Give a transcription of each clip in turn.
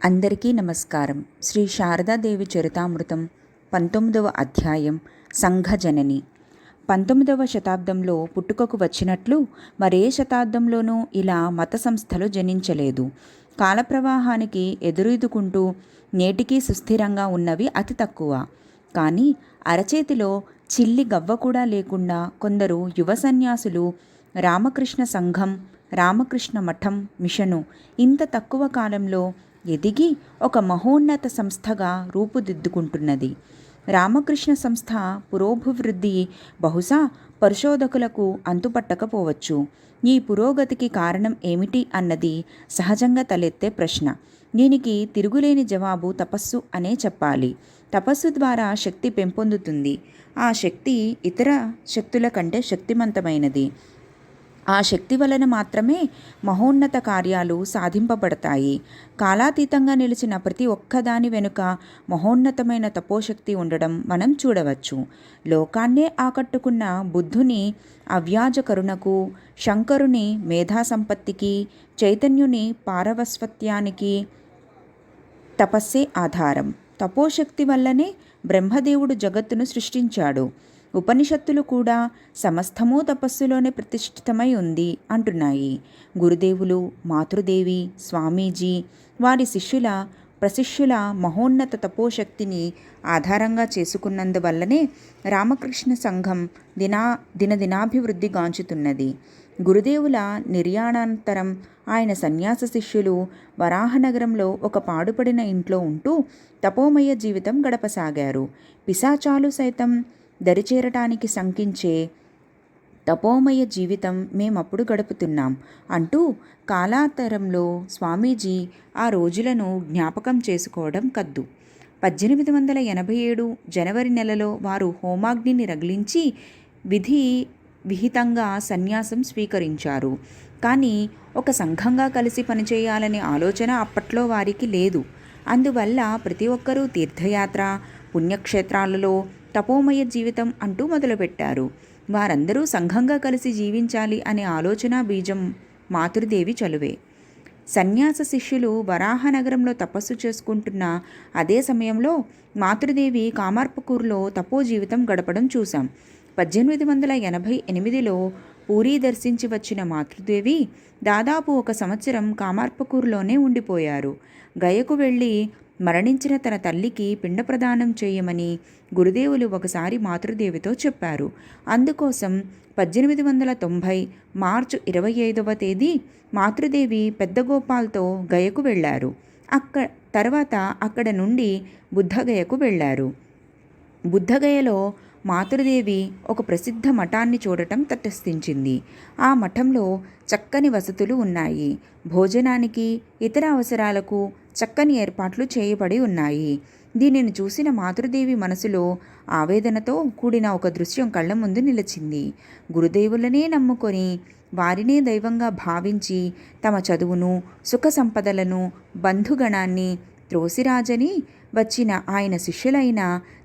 అందరికీ నమస్కారం. శ్రీ శారదాదేవి చరితామృతం 19వ అధ్యాయం సంఘజనని. 19వ శతాబ్దంలో పుట్టుకకు వచ్చినట్లు మరే శతాబ్దంలోనూ ఇలా మత సంస్థలు జనించలేదు. కాలప్రవాహానికి ఎదురీదుకుంటూ నేటికీ సుస్థిరంగా ఉన్నవి అతి తక్కువ. కానీ అరచేతిలో చిల్లి గవ్వ కూడా లేకుండా కొందరు యువ సన్యాసులు రామకృష్ణ సంఘం, రామకృష్ణ మఠం, మిషను ఇంత తక్కువ కాలంలో ఎదిగి ఒక మహోన్నత సంస్థగా రూపుదిద్దుకుంటున్నది. రామకృష్ణ సంస్థ పురోభివృద్ధి బహుశా పరిశోధకులకు అంతుపట్టకపోవచ్చు. ఈ పురోగతికి కారణం ఏమిటి అన్నది సహజంగా తలెత్తే ప్రశ్న. దీనికి తిరుగులేని జవాబు తపస్సు అనే చెప్పాలి. తపస్సు ద్వారా శక్తి పెంపొందుతుంది. ఆ శక్తి ఇతర శక్తుల కంటే శక్తివంతమైనది. ఆ శక్తి వలన మాత్రమే మహోన్నత కార్యాలు సాధింపబడతాయి. కాలాతీతంగా నిలిచిన ప్రతి ఒక్కదాని వెనుక మహోన్నతమైన తపోశక్తి ఉండడం మనం చూడవచ్చు. లోకాన్నే ఆకట్టుకున్న బుద్ధుని అవ్యాజ కరుణకు, శంకరుని మేధాసంపత్తికి, చైతన్యుని పారవస్వత్యానికి తపస్సే ఆధారం. తపోశక్తి వల్లనే బ్రహ్మదేవుడు జగత్తును సృష్టించాడు. ఉపనిషత్తులు కూడా సమస్తమూ తపస్సులోనే ప్రతిష్ఠితమై ఉంది అంటున్నాయి. గురుదేవులు, మాతృదేవి, స్వామీజీ వారి శిష్యుల ప్రశిష్యుల మహోన్నత తపోశక్తిని ఆధారంగా చేసుకున్నందువల్లనే రామకృష్ణ సంఘం దినదినాభివృద్ధి గాంచుతున్నది. గురుదేవుల నిర్యాణానంతరం ఆయన సన్యాస శిష్యులు వరాహనగరంలో ఒక పాడుపడిన ఇంట్లో ఉంటూ తపోమయ జీవితం గడపసాగారు. పిశాచాలు సైతం దరిచేరటానికి శంకించే తపోమయ జీవితం మేమప్పుడు గడుపుతున్నాం అంటూ కాలాంతరంలో స్వామీజీ ఆ రోజులను జ్ఞాపకం చేసుకోవడం కద్దు. 1887 జనవరి నెలలో వారు హోమాగ్నిని రగిలించి విహితంగా సన్యాసం స్వీకరించారు. కానీ ఒక సంఘంగా కలిసి పనిచేయాలనే ఆలోచన అప్పట్లో వారికి లేదు. అందువల్ల ప్రతి ఒక్కరూ తీర్థయాత్ర, పుణ్యక్షేత్రాలలో తపోమయ జీవితం అంటూ మొదలుపెట్టారు. వారందరూ సంఘంగా కలిసి జీవించాలి అనే ఆలోచన బీజం మాతృదేవి చలువే. సన్యాస శిష్యులు వరాహనగరంలో తపస్సు చేసుకుంటున్న అదే సమయంలో మాతృదేవి కామార్పకూర్లో తపో జీవితం గడపడం చూశాం. 1888లో పూరీ దర్శించి వచ్చిన మాతృదేవి దాదాపు 1 సంవత్సరం కామార్పకూర్లోనే ఉండిపోయారు. గయకు వెళ్ళి మరణించిన తన తల్లికి పిండ ప్రదానం చేయమని గురుదేవులు ఒకసారి మాతృదేవితో చెప్పారు. అందుకోసం 1890 మార్చి 25వ తేదీ మాతృదేవి పెద్దగోపాల్తో గయకు వెళ్ళారు. తర్వాత అక్కడ నుండి బుద్ధగయకు వెళ్ళారు. బుద్ధగయలో మాతృదేవి ఒక ప్రసిద్ధ మఠాన్ని చూడటం తటస్థించింది. ఆ మఠంలో చక్కని వసతులు ఉన్నాయి. భోజనానికి, ఇతర అవసరాలకు చక్కని ఏర్పాట్లు చేయబడి ఉన్నాయి. దీనిని చూసిన మాతృదేవి మనసులో ఆవేదనతో కూడిన ఒక దృశ్యం కళ్ళ ముందు నిలిచింది. గురుదేవులనే నమ్ముకొని వారినే దైవంగా భావించి తమ చదువును, సుఖ సంపదలను, బంధుగణాన్ని త్రోసిరాజని వచ్చిన ఆయన శిష్యులైన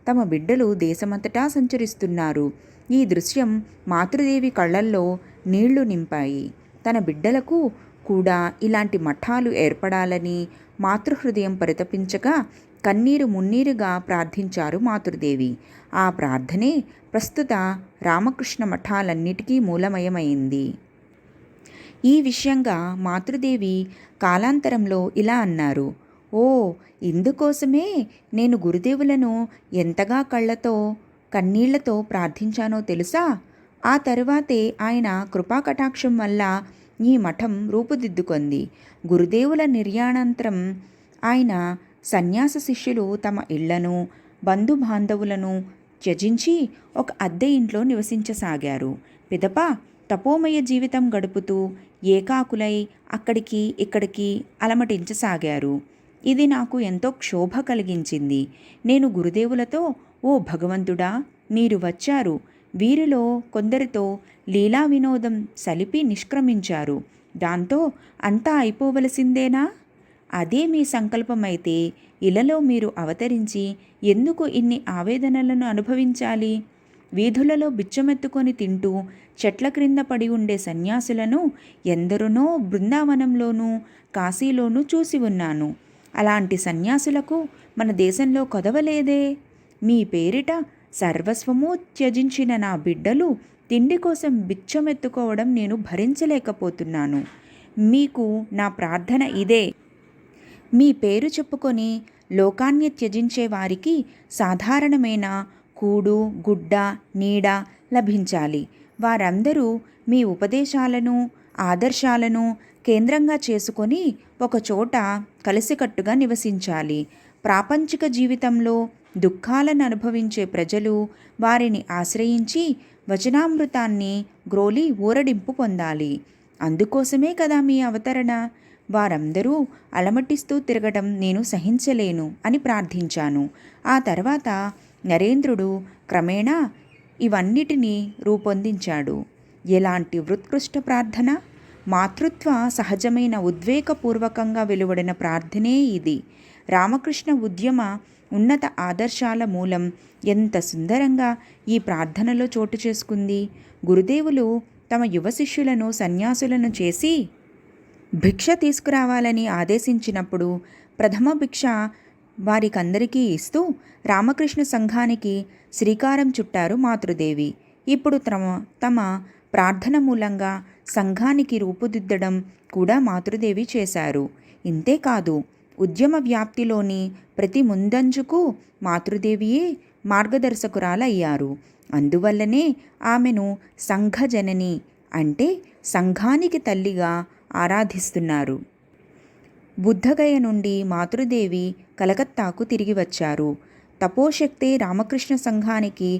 తమ బిడ్డలు దేశమంతటా సంచరిస్తున్నారు. ఈ దృశ్యం మాతృదేవి కళ్ళల్లో నీళ్లు నింపాయి. తన బిడ్డలకు కూడా ఇలాంటి మఠాలు ఏర్పడాలని మాతృహృదయం పరితపించగా కన్నీరు మున్నీరుగా ప్రార్థించారు మాతృదేవి. ఆ ప్రార్థనే ప్రస్తుత రామకృష్ణ మఠాలన్నిటికీ మూలమయమైంది. ఈ విషయంగా మాతృదేవి కాలాంతరంలో ఇలా అన్నారు: ఓ, ఇందుకోసమే నేను గురుదేవులను ఎంతగా కళ్ళతో కన్నీళ్లతో ప్రార్థించానో తెలుసా? ఆ తరువాతే ఆయన కృపాకటాక్షం వల్ల ఈ మఠం రూపుదిద్దుకొంది. గురుదేవుల నిర్యాణానంతరం ఆయన సన్యాస శిష్యులు తమ ఇళ్లను, బంధుబాంధవులను త్యజించి ఒక అద్దె ఇంట్లో నివసించసాగారు. పిదప తపోమయ జీవితం గడుపుతూ ఏకాకులై అక్కడికి ఇక్కడికి అలమటించసాగారు. ఇది నాకు ఎంతో క్షోభ కలిగించింది. నేను గురుదేవులతో, ఓ భగవంతుడా, మీరు వచ్చారు, వీరిలో కొందరితో లీలా వినోదం సలిపి నిష్క్రమించారు, దాంతో అంతా అయిపోవలసిందేనా? అదే మీ సంకల్పమైతే ఇలలో మీరు అవతరించి ఎందుకు ఇన్ని ఆవేదనలను అనుభవించాలి? వీధులలో బిచ్చమెత్తుకొని తింటూ చెట్ల క్రింద పడి ఉండే సన్యాసులను ఎందరినో బృందావనంలోనూ కాశీలోనూ చూసి ఉన్నాను. అలాంటి సన్యాసులకు మన దేశంలో కొదవలేదే. మీ పేరిట సర్వస్వము త్యజించిన నా బిడ్డలు తిండి కోసం బిచ్చమెత్తుకోవడం నేను భరించలేకపోతున్నాను. మీకు నా ప్రార్థన ఇదే. మీ పేరు చెప్పుకొని లోకాన్ని త్యజించే వారికి సాధారణమైన కూడు, గుడ్డ, నీడ లభించాలి. వారందరూ మీ ఉపదేశాలను, ఆదర్శాలను కేంద్రంగా చేసుకొని ఒకచోట కలిసికట్టుగా నివసించాలి. ప్రాపంచిక జీవితంలో దుఃఖాలను అనుభవించే ప్రజలు వారిని ఆశ్రయించి వచనామృతాన్ని గ్రోలి ఊరడింపు పొందాలి. అందుకోసమే కదా మీ అవతరణ. వారందరూ అలమటిస్తూ తిరగడం నేను సహించలేను అని ప్రార్థించాను. ఆ తర్వాత నరేంద్రుడు క్రమేణా ఇవన్నిటినీ రూపొందించాడు. ఎలాంటి ఉత్కృష్ట ప్రార్థన! మాతృత్వ సహజమైన ఉద్వేగపూర్వకంగా వెలువడిన ప్రార్థనే ఇది. రామకృష్ణ ఉద్యమ ఉన్నత ఆదర్శాల మూలం ఎంత సుందరంగా ఈ ప్రార్థనలో చోటు చేసుకుంది. గురుదేవులు తమ యువ శిష్యులను సన్యాసులను చేసి భిక్ష తీసుకురావాలని ఆదేశించినప్పుడు ప్రథమ భిక్ష వారికందరికీ ఇస్తూ రామకృష్ణ సంఘానికి శ్రీకారం చుట్టారు మాతృదేవి. ఇప్పుడు తమ ప్రార్థన మూలంగా సంఘానికి రూపుదిద్దడం కూడా మాతృదేవి చేశారు. ఇంతేకాదు, ఉద్యమ వ్యాప్తిలోని ప్రతి ముందంజుకు మాతృదేవియే మార్గదర్శకురాలయ్యారు. అందువల్లనే ఆమెను సంఘజనని అంటే సంఘానికి తల్లిగా ఆరాధిస్తున్నారు. బుద్ధగయ నుండి మాతృదేవి కలకత్తాకు తిరిగి వచ్చారు. తపోశక్తే రామకృష్ణ సంఘానికి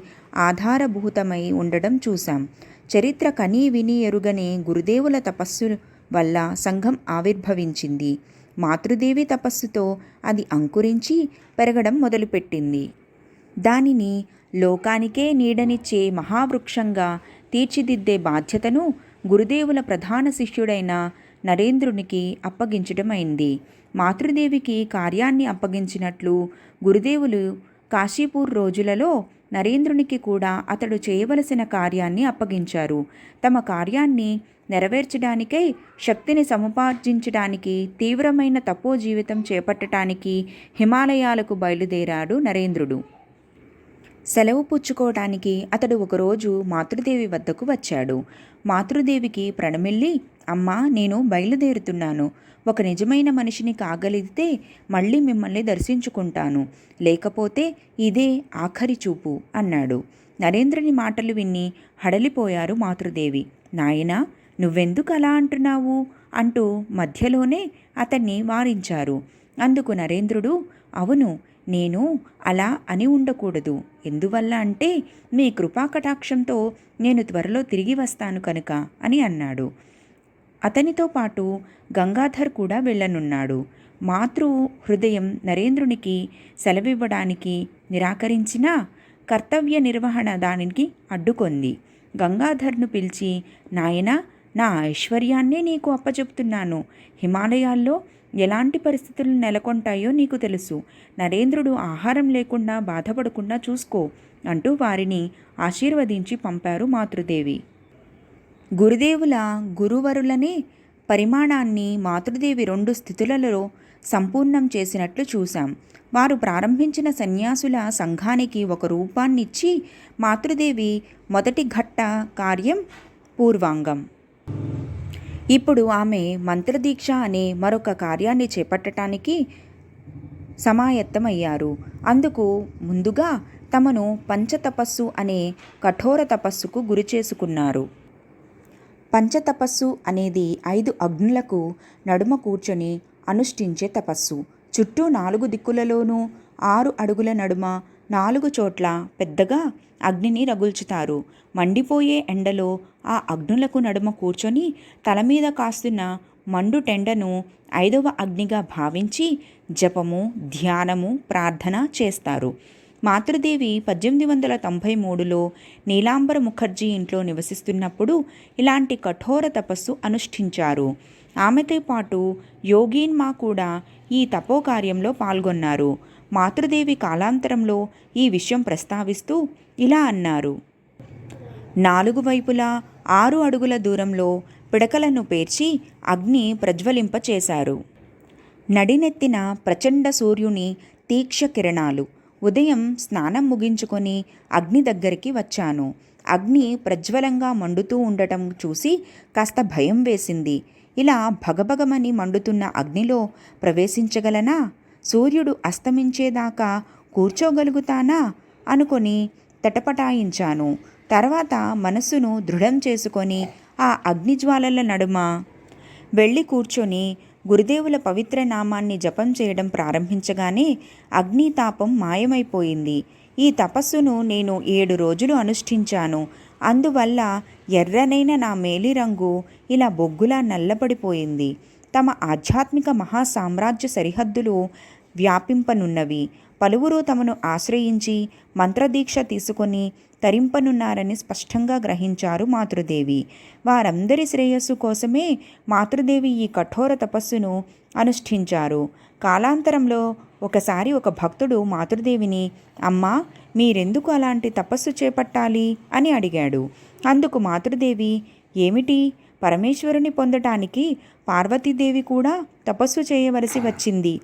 ఆధారభూతమై ఉండడం చూశాం. చరిత్ర కనీ విని ఎరుగనే గురుదేవుల తపస్సు వల్ల సంఘం ఆవిర్భవించింది. మాతృదేవి తపస్సుతో అది అంకురించి పెరగడం మొదలుపెట్టింది. దానిని లోకానికే నీడనిచ్చే మహావృక్షంగా తీర్చిదిద్దే బాధ్యతను గురుదేవుల ప్రధాన శిష్యుడైన నరేంద్రునికి అప్పగించడమైంది. మాతృదేవికి కార్యాన్ని అప్పగించినట్లు గురుదేవులు కాశీపూర్ రోజులలో నరేంద్రునికి కూడా అతడు చేయవలసిన కార్యాన్ని అప్పగించారు. తమ కార్యాన్ని నెరవేర్చడానికై శక్తిని సముపార్జించడానికి తీవ్రమైన తపో జీవితం చేపట్టడానికి హిమాలయాలకు బయలుదేరాడు నరేంద్రుడు. సెలవు పుచ్చుకోవటానికి అతడు ఒకరోజు మాతృదేవి వద్దకు వచ్చాడు. మాతృదేవికి ప్రణమిల్లి, అమ్మా, నేను బయలుదేరుతున్నాను. ఒక నిజమైన మనిషిని కాగలిగితే మళ్ళీ మిమ్మల్ని దర్శించుకుంటాను, లేకపోతే ఇదే ఆఖరి చూపు అన్నాడు. నరేంద్రుని మాటలు విని హడలిపోయారు మాతృదేవి. నాయనా, నువ్వెందుకు అలా అంటున్నావు అంటూ మధ్యలోనే అతన్ని వారించారు. అందుకు నరేంద్రుడు, అవును, నేను అలా అని ఉండకూడదు. ఎందువల్ల అంటే మీ కృపాకటాక్షంతో నేను త్వరలో తిరిగి వస్తాను కనుక అని అన్నాడు. అతనితో పాటు గంగాధర్ కూడా వెళ్ళనున్నాడు. మాతృ హృదయం నరేంద్రునికి సెలవివ్వడానికి నిరాకరించినా కర్తవ్య నిర్వహణ దానికి అడ్డుకొంది. గంగాధర్ను పిలిచి, నాయనా, నా ఐశ్వర్యాన్నే నీకు అప్పచెప్తున్నాను. హిమాలయాల్లో ఎలాంటి పరిస్థితులు నెలకొంటాయో నీకు తెలుసు. నరేంద్రుడు ఆహారం లేకుండా బాధపడకుండా చూసుకో అంటూ వారిని ఆశీర్వదించి పంపారు మాతృదేవి. గురుదేవుల గురువరులనే పరిమాణాన్ని మాతృదేవి 2 స్థితులలో సంపూర్ణం చేసినట్లు చూశాం. వారు ప్రారంభించిన సన్యాసుల సంఘానికి ఒక రూపాన్నిచ్చి మాతృదేవి మొదటి ఘట్ట కార్యం పూర్వాంగం. ఇప్పుడు ఆమె మంత్రదీక్ష అనే మరొక కార్యాన్ని చేపట్టడానికి సమాయత్తమయ్యారు. అందుకు ముందుగా తమను పంచతపస్సు అనే కఠోర తపస్సుకు గురి చేసుకున్నారు. పంచతపస్సు అనేది 5 అగ్నులకు నడుమ కూర్చొని అనుష్ఠించే తపస్సు. చుట్టూ 4 దిక్కులలోనూ 6 అడుగుల నడుమ 4 చోట్ల పెద్దగా అగ్నిని రగుల్చుతారు. మండిపోయే ఎండలో ఆ అగ్నులకు నడుమ కూర్చొని తల మీద కాస్తున్న మండు టెండను 5వ అగ్నిగా భావించి జపము, ధ్యానము, ప్రార్థన చేస్తారు. మాతృదేవి 1893లో నీలాంబర ముఖర్జీ ఇంట్లో నివసిస్తున్నప్పుడు ఇలాంటి కఠోర తపస్సు అనుష్ఠించారు. ఆమెతో పాటు యోగీన్మా కూడా ఈ తపోకార్యంలో పాల్గొన్నారు. మాతృదేవి కాలాంతరంలో ఈ విషయం ప్రస్తావిస్తూ ఇలా అన్నారు. 4 వైపులా 6 అడుగుల దూరంలో పిడకలను పేర్చి అగ్ని ప్రజ్వలింపచేశారు. నడినెత్తిన ప్రచండ సూర్యుని తీక్ష కిరణాలు. ఉదయం స్నానం ముగించుకొని అగ్ని దగ్గరికి వచ్చాను. అగ్ని ప్రజ్వలంగా మండుతూ ఉండటం చూసి కాస్త భయం వేసింది. ఇలా భగభగమని మండుతున్న అగ్నిలో ప్రవేశించగలనా? సూర్యుడు అస్తమించేదాకా కూర్చోగలుగుతానా అనుకొని తటపటాయించాను. తర్వాత మనస్సును దృఢం చేసుకొని ఆ అగ్నిజ్వాలల నడుమ వెళ్ళి కూర్చొని గురుదేవుల పవిత్ర నామాన్ని జపం చేయడం ప్రారంభించగానే అగ్నితాపం మాయమైపోయింది. ఈ తపస్సును నేను 7 రోజులు అనుష్ఠించాను. అందువల్ల ఎర్రనైన నా మేలిరంగు ఇలా బొగ్గులా నల్లబడిపోయింది. తమ ఆధ్యాత్మిక మహాసామ్రాజ్య సరిహద్దులు వ్యాపింపనున్నవి. పలువురు తమను ఆశ్రయించి మంత్రదీక్ష తీసుకొని తరింపనున్నారని స్పష్టంగా గ్రహించారు మాతృదేవి. వారందరి శ్రేయస్సు కోసమే మాతృదేవి ఈ కఠోర తపస్సును అనుష్ఠించారు. కాలాంతరంలో ఒకసారి ఒక భక్తుడు మాతృదేవిని, అమ్మా, మీరెందుకు అలాంటి తపస్సు చేపట్టాలి అని అడిగాడు. అందుకు మాతృదేవి, ఏమిటి, పరమేశ్వరుని పొందటానికి పార్వతీదేవి కూడా తపస్సు చేయవలసి వచ్చింది.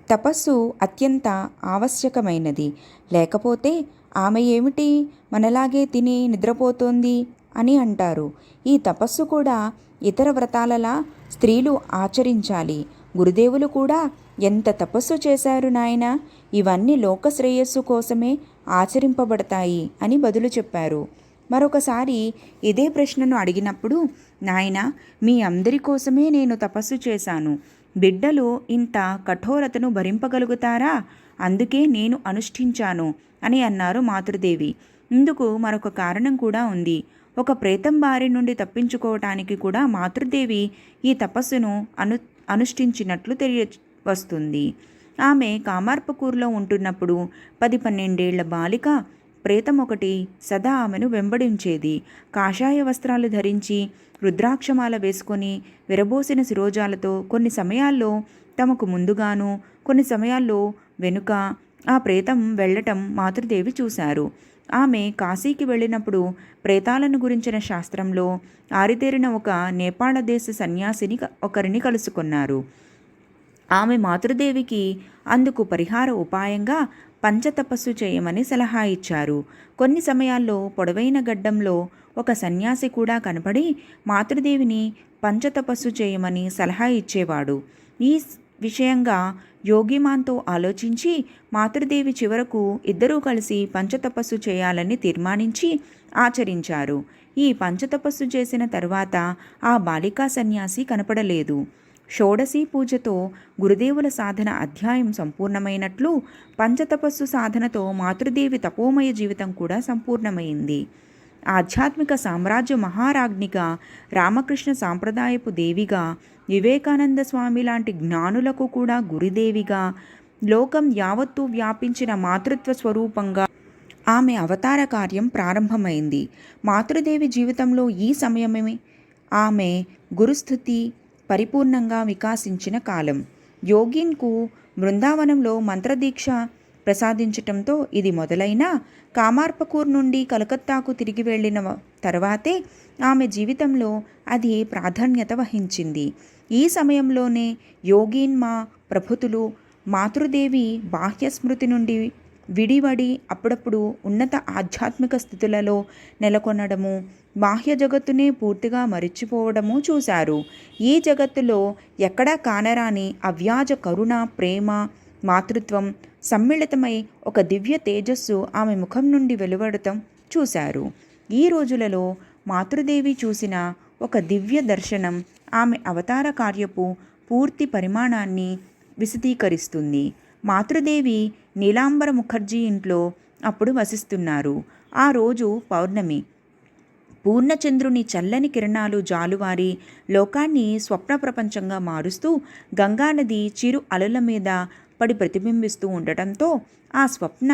తపస్సు అత్యంత ఆవశ్యకమైనది. లేకపోతే ఆమె ఏమిటి, మనలాగే తిని నిద్రపోతోంది అని అంటారు. ఈ తపస్సు కూడా ఇతర వ్రతాలలా స్త్రీలు ఆచరించాలి. గురుదేవులు కూడా ఎంత తపస్సు చేశారు నాయనా, ఇవన్నీ లోక శ్రేయస్సు కోసమే ఆచరింపబడతాయి అని బదులు చెప్పారు. మరొకసారి ఇదే ప్రశ్నను అడిగినప్పుడు, నాయనా, మీ అందరి కోసమే నేను తపస్సు చేశాను. బిడ్డలు ఇంత కఠోరతను భరింపగలుగుతారా? అందుకే నేను అనుష్ఠించాను అని అన్నారు మాతృదేవి. ఇందుకు మరొక కారణం కూడా ఉంది. ఒక ప్రేతం బారి నుండి తప్పించుకోవటానికి కూడా మాతృదేవి ఈ తపస్సును అనుష్ఠించినట్లు వస్తుంది. ఆమె కామార్పకూర్లో ఉంటున్నప్పుడు 10-12 ఏళ్ల బాలిక ప్రేతం ఒకటి సదా ఆమెను వెంబడించేది. కాషాయ వస్త్రాలు ధరించి రుద్రాక్షమాల వేసుకొని విరబోసిన శిరోజాలతో కొన్ని సమయాల్లో తమకు ముందుగాను కొన్ని సమయాల్లో వెనుక ఆ ప్రేతం వెళ్ళటం మాతృదేవి చూశారు. ఆమె కాశీకి వెళ్ళినప్పుడు ప్రేతాలను గురించిన శాస్త్రంలో ఆరితేరిన ఒక నేపాళ దేశ సన్యాసిని ఒకరిని కలుసుకున్నారు. ఆమె మాతృదేవికి అందుకు పరిహార ఉపాయంగా పంచతపస్సు చేయమని సలహా ఇచ్చారు. కొన్ని సమయాల్లో పొడవైన గడ్డంలో ఒక సన్యాసి కూడా కనపడి మాతృదేవిని పంచతపస్సు చేయమని సలహా ఇచ్చేవాడు. ఈ విషయంగా యోగిమాన్తో ఆలోచించి మాతృదేవి చివరకు ఇద్దరూ కలిసి పంచతపస్సు చేయాలని తీర్మానించి ఆచరించారు. ఈ పంచతపస్సు చేసిన తర్వాత ఆ బాలికా సన్యాసి కనపడలేదు. షోడశీ పూజతో గురుదేవుల సాధన అధ్యాయం సంపూర్ణమైనట్లు పంచతపస్సు సాధనతో మాతృదేవి తపోమయ జీవితం కూడా సంపూర్ణమైంది. ఆధ్యాత్మిక సామ్రాజ్య మహారాజ్ఞిగా, రామకృష్ణ సాంప్రదాయపు దేవిగా, వివేకానంద స్వామి లాంటి జ్ఞానులకు కూడా గురుదేవిగా, లోకం యావత్తూ వ్యాపించిన మాతృత్వ స్వరూపంగా ఆమె అవతార కార్యం ప్రారంభమైంది. మాతృదేవి జీవితంలో ఈ సమయమే ఆమె గురుస్థుతి పరిపూర్ణంగా వికాసించిన కాలం. యోగిన్కు బృందావనంలో మంత్రదీక్ష ప్రసాదించటంతో ఇది మొదలైన కామార్పకూర్ నుండి కలకత్తాకు తిరిగి వెళ్ళిన తర్వాతే ఆమె జీవితంలో అది ప్రాధాన్యత వహించింది. ఈ సమయంలోనే యోగిన్మా ప్రభుతులు మాతృదేవి బాహ్య స్మృతి నుండి విడివడి అప్పుడప్పుడు ఉన్నత ఆధ్యాత్మిక స్థితులలో నెలకొనడము, బాహ్య జగత్తునే పూర్తిగా మరిచిపోవడము చూశారు. ఈ జగత్తులో ఎక్కడా కానరాని అవ్యాజ కరుణ, ప్రేమ, మాతృత్వం సమ్మిళితమై ఒక దివ్య తేజస్సు ఆమె ముఖం నుండి వెలువడటం చూశారు. ఈ రోజులలో మాతృదేవి చూసిన ఒక దివ్య దర్శనం ఆమె అవతార కార్యపు పూర్తి పరిమాణాన్ని విశదీకరిస్తుంది. మాతృదేవి నీలాంబర ముఖర్జీ ఇంట్లో అప్పుడు వసిస్తున్నారు. ఆ రోజు పౌర్ణమి. పూర్ణచంద్రుని చల్లని కిరణాలు జాలువారి లోకాన్ని స్వప్న ప్రపంచంగా మారుస్తూ గంగానది చిరు అలల మీద పడి ప్రతిబింబిస్తూ ఉండటంతో ఆ స్వప్న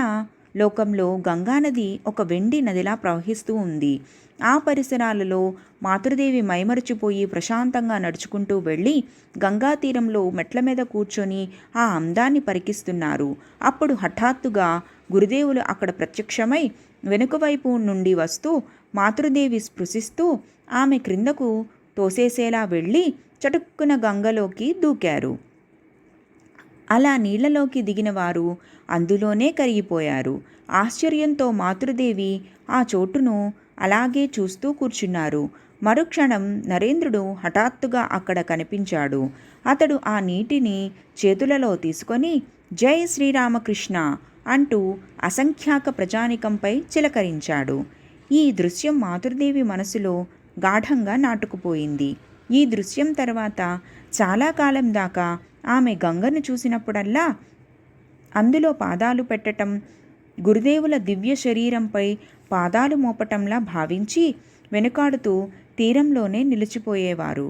లోకంలో గంగానది ఒక వెండి నదిలా ప్రవహిస్తూ ఉంది. ఆ పరిసరాలలో మాతృదేవి మైమరచిపోయి ప్రశాంతంగా నడుచుకుంటూ వెళ్ళి గంగా తీరంలో మెట్ల మీద కూర్చొని ఆ అందాన్ని పరికిస్తున్నారు. అప్పుడు హఠాత్తుగా గురుదేవులు అక్కడ ప్రత్యక్షమై వెనుకవైపు నుండి వస్తూ మాతృదేవి స్పృశిస్తూ ఆమె క్రిందకు తోసేసేలా వెళ్ళి చటుక్కున గంగలోకి దూకారు. అలా నీళ్లలోకి దిగిన వారు అందులోనే కరిగిపోయారు. ఆశ్చర్యంతో మాతృదేవి ఆ చోటును అలాగే చూస్తూ కూర్చున్నారు. మరుక్షణం నరేంద్రుడు హఠాత్తుగా అక్కడ కనిపించాడు. అతడు ఆ నీటిని చేతులలో తీసుకొని జై శ్రీరామకృష్ణ అంటూ అసంఖ్యాక ప్రజానికంపై చిలకరించాడు. ఈ దృశ్యం మాతృదేవి మనసులో గాఢంగా నాటుకుపోయింది. ఈ దృశ్యం తర్వాత చాలా కాలం దాకా ఆమె గంగను చూసినప్పుడల్లా అందులో పాదాలు పెట్టటం, గురుదేవుల దివ్య శరీరంపై పాదాలు మోపటంలా భావించి వెనుకాడుతూ తీరంలోనే నిలిచిపోయేవారు.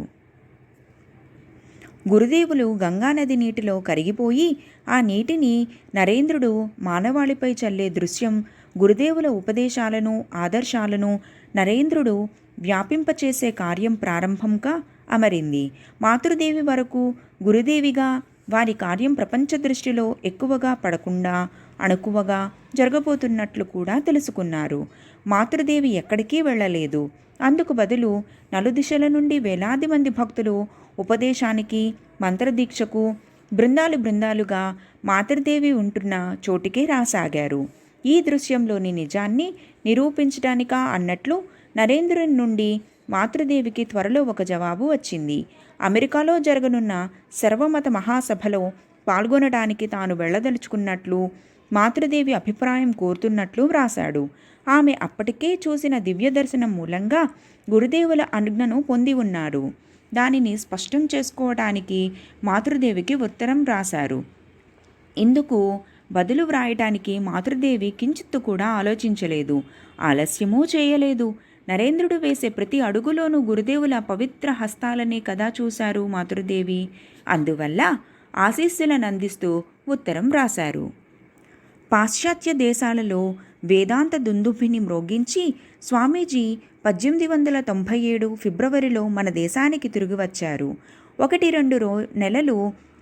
గురుదేవులు గంగానది నీటిలో కరిగిపోయి ఆ నీటిని నరేంద్రుడు మానవాళిపై చల్లే దృశ్యం గురుదేవుల ఉపదేశాలను, ఆదర్శాలను నరేంద్రుడు వ్యాపింపచేసే కార్యం ప్రారంభంగా అమరింది. మాతృదేవి వరకు గురుదేవిగా వారి కార్యం ప్రపంచ దృష్టిలో ఎక్కువగా పడకుండా అణుకువగా జరగబోతున్నట్లు కూడా తెలుసుకున్నారు. మాతృదేవి ఎక్కడికి వెళ్ళలేదు. అందుకు బదులు నలుదిశల నుండి వేలాది మంది భక్తులు ఉపదేశానికి, మంత్రదీక్షకు బృందాలుగా మాతృదేవి ఉంటున్న చోటికే రాసాగారు. ఈ దృశ్యంలోని నిజాన్ని నిరూపించడానికా అన్నట్లు నరేంద్రుని నుండి మాతృదేవికి త్వరలో ఒక జవాబు వచ్చింది. అమెరికాలో జరగనున్న సర్వమత మహాసభలో పాల్గొనడానికి తాను వెళ్ళదలుచుకున్నట్లు మాతృదేవి అభిప్రాయం కోరుతున్నట్లు వ్రాశాడు. ఆమె అప్పటికే చూసిన దివ్య దర్శనం మూలంగా గురుదేవుల అనుజ్ఞను పొంది ఉన్నారు. దానిని స్పష్టం చేసుకోవటానికి మాతృదేవికి ఉత్తరం రాశారు. ఇందుకు బదులు వ్రాయటానికి మాతృదేవి కించిత్తు కూడా ఆలోచించలేదు, ఆలస్యమూ చేయలేదు. నరేంద్రుడు వేసే ప్రతి అడుగులోనూ గురుదేవుల పవిత్ర హస్తాలనే కదా చూశారు మాతృదేవి. అందువల్ల ఆశీస్సులను అందిస్తూ ఉత్తరం రాశారు. పాశ్చాత్య దేశాలలో వేదాంత దుందుభిని మ్రోగించి స్వామీజీ 1897 ఫిబ్రవరిలో మన దేశానికి తిరిగి వచ్చారు. 1-2 నెలలు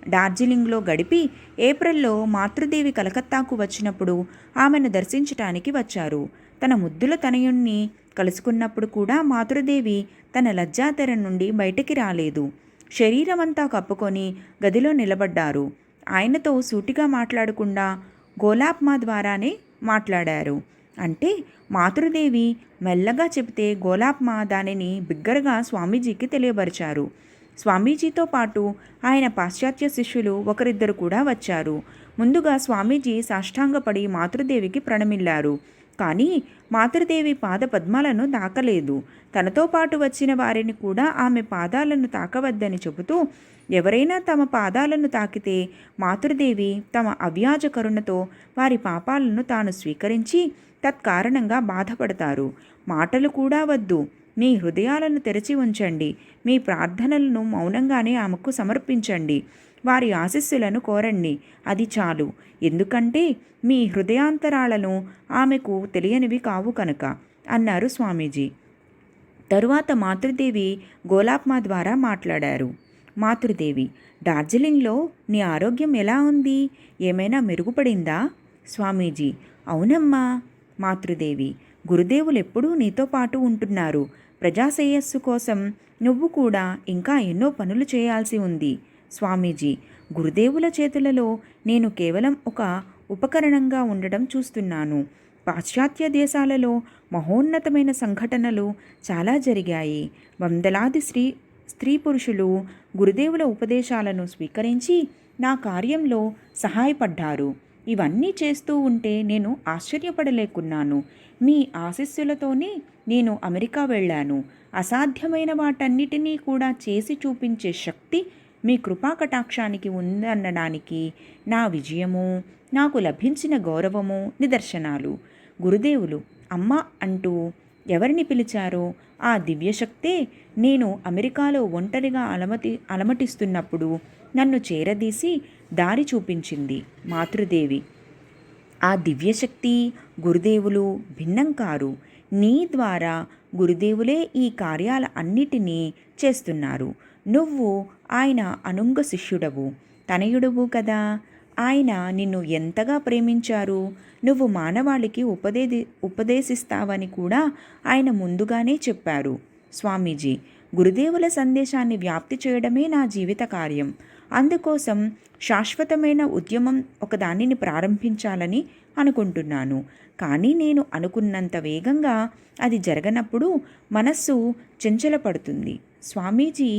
డార్జిలింగ్లో గడిపి ఏప్రిల్లో మాతృదేవి కలకత్తాకు వచ్చినప్పుడు ఆమెను దర్శించటానికి వచ్చారు. తన ముద్దుల తనయుణ్ణి కలుసుకున్నప్పుడు కూడా మాతృదేవి తన లజ్జాతెర నుండి బయటికి రాలేదు. శరీరమంతా కప్పుకొని గదిలో నిలబడ్డారు. ఆయనతో సూటిగా మాట్లాడకుండా గోలాప్మా ద్వారానే మాట్లాడారు. అంటే మాతృదేవి మెల్లగా చెబితే గోలాప్మా దానిని బిగ్గరగా స్వామీజీకి తెలియబరిచారు. స్వామీజీతో పాటు ఆయన పాశ్చాత్య శిష్యులు ఒకరిద్దరు కూడా వచ్చారు. ముందుగా స్వామీజీ సాష్టాంగపడి మాతృదేవికి ప్రణమిల్లారు. కానీ మాతృదేవి పాద పద్మాలను తాకలేదు. తనతో పాటు వచ్చిన వారిని కూడా ఆమె పాదాలను తాకవద్దని చెబుతూ, ఎవరైనా తమ పాదాలను తాకితే మాతృదేవి తమ అవ్యాజ కరుణతో వారి పాపాలను తాను స్వీకరించి తత్కారణంగా బాధపడతారు. మాటలు కూడా వద్దు, మీ హృదయాలను తెరిచి ఉంచండి, మీ ప్రార్థనలను మౌనంగానే ఆమెకు సమర్పించండి, వారి ఆశీస్సులను కోరండి, అది చాలు. ఎందుకంటే మీ హృదయాంతరాలను ఆమెకు తెలియనివి కావు కనుక అన్నారు స్వామీజీ. తరువాత మాతృదేవి గోలాప్మా ద్వారా మాట్లాడారు. మాతృదేవి: డార్జిలింగ్లో నీ ఆరోగ్యం ఎలా ఉంది? ఏమైనా మెరుగుపడిందా? స్వామీజీ: అవునమ్మా. మాతృదేవి: గురుదేవులు ఎప్పుడూ నీతో పాటు ఉంటున్నారు. ప్రజాశ్రేయస్సు కోసం నువ్వు కూడా ఇంకా ఎన్నో పనులు చేయాల్సి ఉంది. స్వామీజీ: గురుదేవుల చేతులలో నేను కేవలం ఒక ఉపకరణంగా ఉండడం చూస్తున్నాను. పాశ్చాత్య దేశాలలో మహోన్నతమైన సంఘటనలు చాలా జరిగాయి. వందలాది స్త్రీ పురుషులు గురుదేవుల ఉపదేశాలను స్వీకరించి నా కార్యంలో సహాయపడ్డారు. ఇవన్నీ చేస్తూ ఉంటే నేను ఆశ్చర్యపడలేకున్నాను. మీ ఆశీస్సులతోనే నేను అమెరికా వెళ్ళాను. అసాధ్యమైన వాటన్నిటినీ కూడా చేసి చూపించే శక్తి మీ కృపాకటాక్షానికి ఉందనడానికి నా విజయము, నాకు లభించిన గౌరవము నిదర్శనాలు. గురుదేవులు అమ్మ అంటూ ఎవరిని పిలిచారో ఆ దివ్యశక్తే నేను అమెరికాలో ఒంటరిగా అలమటిస్తున్నప్పుడు నన్ను చేరదీసి దారి చూపించింది. మాతృదేవి: ఆ దివ్యశక్తి, గురుదేవులు భిన్నం కారు. నీ ద్వారా గురుదేవులే ఈ కార్యాల అన్నిటినీ చేస్తున్నారు. నువ్వు ఆయన అనుంగ శిష్యుడవు, తనయుడవు కదా. ఆయన నిన్ను ఎంతగా ప్రేమించారు. నువ్వు మానవాళికి ఉపదేశిస్తావని కూడా ఆయన ముందుగానే చెప్పారు. స్వామీజీ: గురుదేవుల సందేశాన్ని వ్యాప్తి చేయడమే నా జీవిత కార్యం. అందుకోసం శాశ్వతమైన ఉద్యమం ఒకదానిని ప్రారంభించాలని అనుకుంటున్నాను. కానీ నేను అనుకున్నంత వేగంగా అది జరగనప్పుడు మనస్సు చంచలపడుతుంది. స్వామీజీ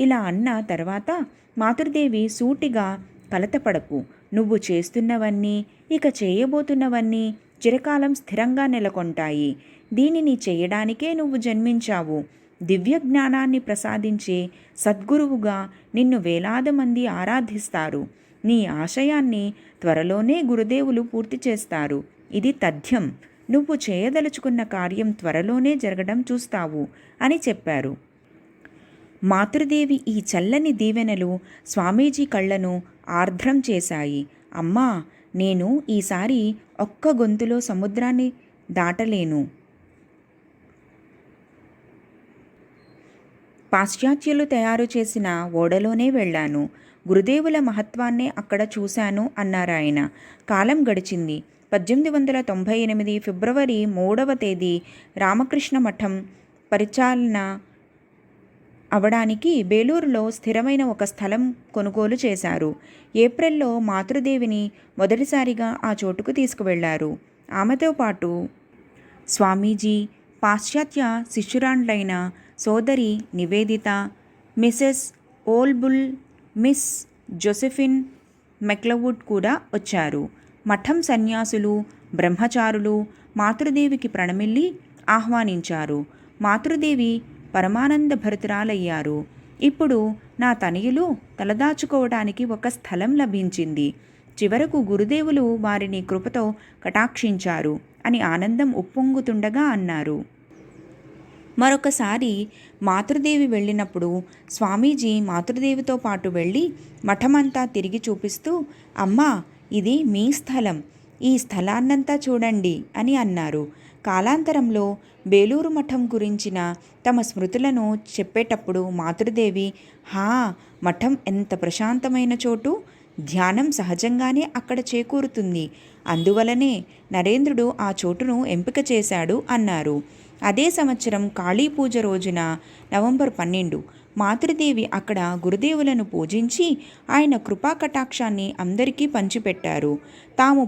ఇలా అన్న తర్వాత మాతృదేవి సూటిగా, కలతపడకు, నువ్వు చేస్తున్నవన్నీ, ఇక చేయబోతున్నవన్నీ చిరకాలం స్థిరంగా నెలకొంటాయి. దీనిని చేయడానికే నువ్వు జన్మించావు. దివ్య జ్ఞానాన్ని ప్రసాదించే సద్గురువుగా నిన్ను వేలాది మంది ఆరాధిస్తారు. నీ ఆశయాన్ని త్వరలోనే గురుదేవులు పూర్తి చేస్తారు. ఇది తథ్యం. నువ్వు చేయదలుచుకున్న కార్యం త్వరలోనే జరగడం చూస్తావు అని చెప్పారు. మాతృదేవి ఈ చల్లని దీవెనలు స్వామీజీ కళ్ళను ఆర్ద్రం చేశాయి. అమ్మా, నేను ఈసారి ఒక్క గొంతులో సముద్రాన్ని దాటలేను. పాశ్చాత్యులు తయారు చేసిన ఓడలోనే వెళ్ళాను. గురుదేవుల మహత్వాన్నే అక్కడ చూశాను అన్నారాయన. కాలం గడిచింది. 1898 ఫిబ్రవరి 3వ తేదీ రామకృష్ణ మఠం పరిచాలన అవడానికి బేలూరులో స్థిరమైన ఒక స్థలం కొనుగోలు చేశారు. ఏప్రిల్లో మాతృదేవిని మొదటిసారిగా ఆ చోటుకు తీసుకువెళ్లారు. ఆమెతో పాటు స్వామీజీ, పాశ్చాత్య శిష్యురాండ్లైన సోదరి నివేదిత, మిసెస్ ఓల్బుల్, మిస్ జోసెఫిన్ మెక్లవుడ్ కూడా వచ్చారు. మఠం సన్యాసులు, బ్రహ్మచారులు మాతృదేవికి ప్రణమిల్లి ఆహ్వానించారు. మాతృదేవి పరమానంద భరితురాలయ్యారు. ఇప్పుడు నా తనయులు తలదాచుకోవడానికి ఒక స్థలం లభించింది. చివరకు గురుదేవులు వారిని కృపతో కటాక్షించారు అని ఆనందం ఉప్పొంగుతుండగా అన్నారు. మరొకసారి మాతృదేవి వెళ్ళినప్పుడు స్వామీజీ మాతృదేవితో పాటు వెళ్ళి మఠమంతా తిరిగి చూపిస్తూ, అమ్మా, ఇది మీ స్థలం, ఈ స్థలాన్నంతా చూడండి అని అన్నారు. కాలాంతరంలో బేలూరు మఠం గురించిన తమ స్మృతులను చెప్పేటప్పుడు మాతృదేవి, మఠం ఎంత ప్రశాంతమైన చోటు, ధ్యానం సహజంగానే అక్కడ చేకూరుతుంది, అందువలనే నరేంద్రుడు ఆ చోటును ఎంపిక చేశాడు అన్నారు. అదే సంవత్సరం కాళీ పూజ రోజున నవంబర్ 12 మాతృదేవి అక్కడ గురుదేవులను పూజించి ఆయన కృపా కటాక్షాన్ని అందరికీ పంచిపెట్టారు. తాము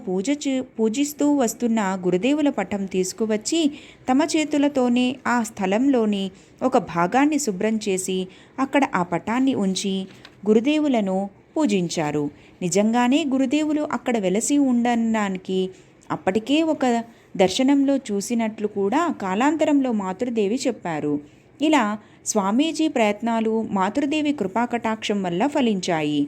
పూజిస్తూ వస్తున్న గురుదేవుల పటం తీసుకువచ్చి తమ చేతులతోనే ఆ స్థలంలోని ఒక భాగాన్ని శుభ్రం చేసి అక్కడ ఆ పటాన్ని ఉంచి గురుదేవులను పూజించారు. నిజంగానే గురుదేవులు అక్కడ వెలసి ఉండడానికి అప్పటికే ఒక దర్శనంలో చూసినట్లు కూడా కాలాంతరంలో మాతృదేవి చెప్పారు. ఇలా స్వామీజీ ప్రయత్నాలు మాతృదేవి కృపాకటాక్షం వల్ల ఫలించాయి.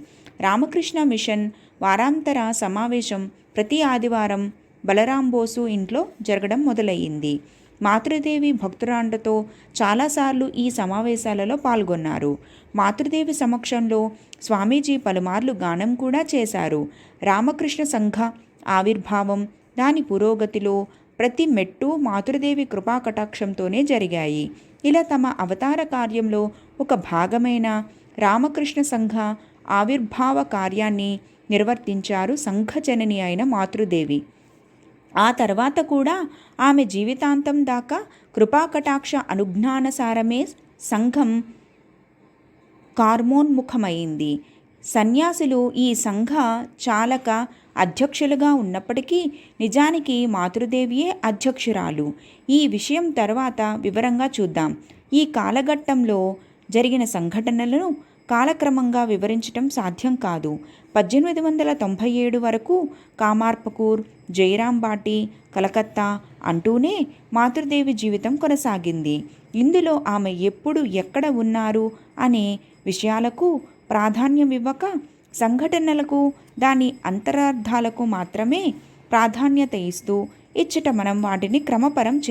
రామకృష్ణ మిషన్ వారాంతర సమావేశం ప్రతి ఆదివారం బలరాం బోసు ఇంట్లో జరగడం మొదలయ్యింది. మాతృదేవి భక్తురాండతో చాలాసార్లు ఈ సమావేశాలలో పాల్గొన్నారు. మాతృదేవి సమక్షంలో స్వామీజీ పలుమార్లు గానం కూడా చేశారు. రామకృష్ణ సంఘ ఆవిర్భావం, దాని పురోగతిలో ప్రతి మెట్టు మాతృదేవి కృపాకటాక్షంతోనే జరిగాయి. ఇలా తమ అవతార కార్యంలో ఒక భాగమైన రామకృష్ణ సంఘ ఆవిర్భావ కార్యాన్ని నిర్వర్తించారు సంఘజనని అయిన మాతృదేవి. ఆ తర్వాత కూడా ఆమె జీవితాంతం దాకా కృపాకటాక్ష అనుజ్ఞానసారమే సంఘం కార్మోన్ముఖమైంది. సన్యాసులు ఈ సంఘ చాలక అధ్యక్షులుగా ఉన్నప్పటికీ నిజానికి మాతృదేవియే అధ్యక్షురాలు. ఈ విషయం తర్వాత వివరంగా చూద్దాం. ఈ కాలఘట్టంలో జరిగిన సంఘటనలను కాలక్రమంగా వివరించటం సాధ్యం కాదు. 1897 వరకు కామార్పకూర్, జయరాం బాటి, కలకత్తా అంటూనే మాతృదేవి జీవితం కొనసాగింది. ఇందులో ఆమె ఎప్పుడు ఎక్కడ ఉన్నారు అనే విషయాలకు ప్రాధాన్యం ఇవ్వక సంఘటనలకు, దాని అంతరార్థాలకు మాత్రమే ప్రాధాన్యత ఇస్తూ ఇచ్చట మనం వాటిని క్రమపరం చేస్తాం.